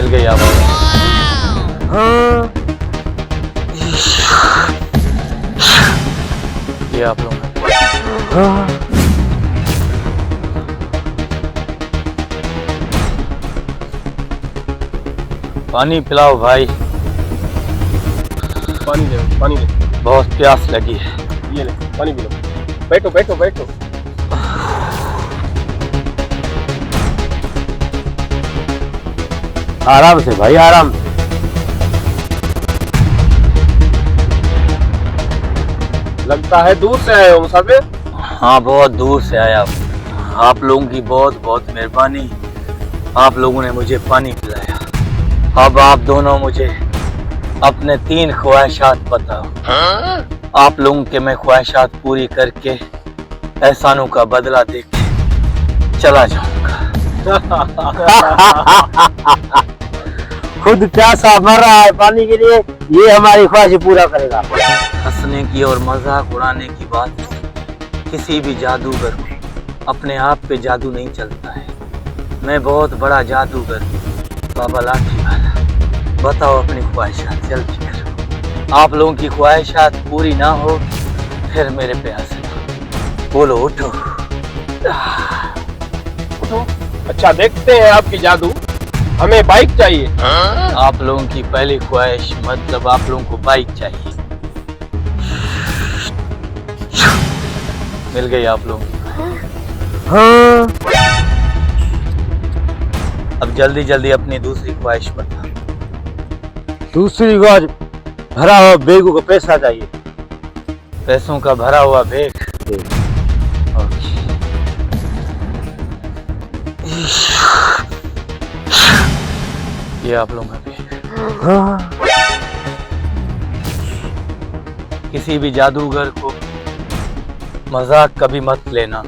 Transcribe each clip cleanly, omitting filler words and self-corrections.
मिल गई आपको। हाँ ये आप लोग हाँ पानी पिलाओ भाई, पानी ले, पानी ले। बहुत प्यास लगी है। ये ले, पानी पी लो। बैठो बैठो बैठो। आराम से भाई, आराम से। लगता है दूर से आए हो मुसाफिर। हाँ, बहुत दूर से आया हूँ। आप लोगों की बहुत बहुत मेहरबानी, आप लोगों ने मुझे पानी पिलाया। अब आप दोनों मुझे अपने 3 ख्वाहिशात बताओ। आप लोगों के मैं ख्वाहिशात पूरी करके एहसानों का बदला देके चला जाऊंगा। खुद प्यासा मर रहा है पानी के लिए, ये हमारी ख्वाहिश पूरा करेगा। हंसने की और मजाक उड़ाने की बात किसी भी जादूगर को अपने आप पे जादू नहीं चलता है। मैं बहुत बड़ा जादूगर हूँ, बाबा लाठी वाला। बताओ अपनी ख्वाहिशात जल्दी करो। आप लोगों की ख्वाहिशात पूरी ना हो फिर मेरे पे हंसना। बोलो उठो। उठो। अच्छा देखते हैं आपकी जादू। हमें बाइक चाहिए। आप लोगों की पहली ख्वाहिश मतलब आप लोगों को बाइक चाहिए। मिल गई आप लोगों को। हाँ अब जल्दी जल्दी अपनी दूसरी ख्वाहिश बता। दूसरी बार भरा हुआ बेगों का पैसा चाहिए। पैसों का भरा हुआ बैग। ओके। ये आप लोगों का बैग। हाँ किसी भी जादूगर को मजाक कभी मत लेना।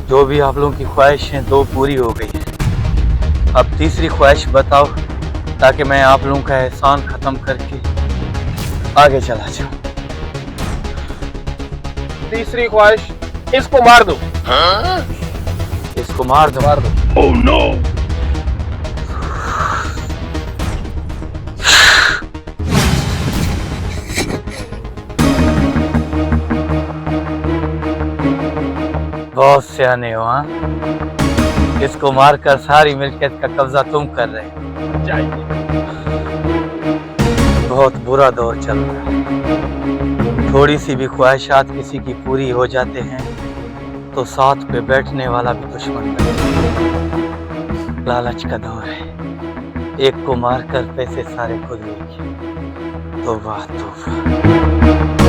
जो भी आप लोगों की ख्वाहिशें 2 पूरी हो गई है। अब तीसरी ख्वाहिश बताओ ताकि मैं आप लोगों का एहसान खत्म करके आगे चला जाऊं। तीसरी ख्वाहिश, इसको मार दो। इसको मार दो। मार दो। Oh no. बहुत सियाने हो हाँ। इसको मारकर सारी मिल्कियत का कब्जा तुम कर रहे हो। चाहिए। बहुत बुरा दौर चल रहा है। थोड़ी सी भी ख्वाहिशात किसी की पूरी हो जाते हैं तो साथ पे बैठने वाला भी दुश्मन बनता है। लालच का दौर है। एक को मारकर पैसे सारे खुद लेंगे। तौबा तौबा।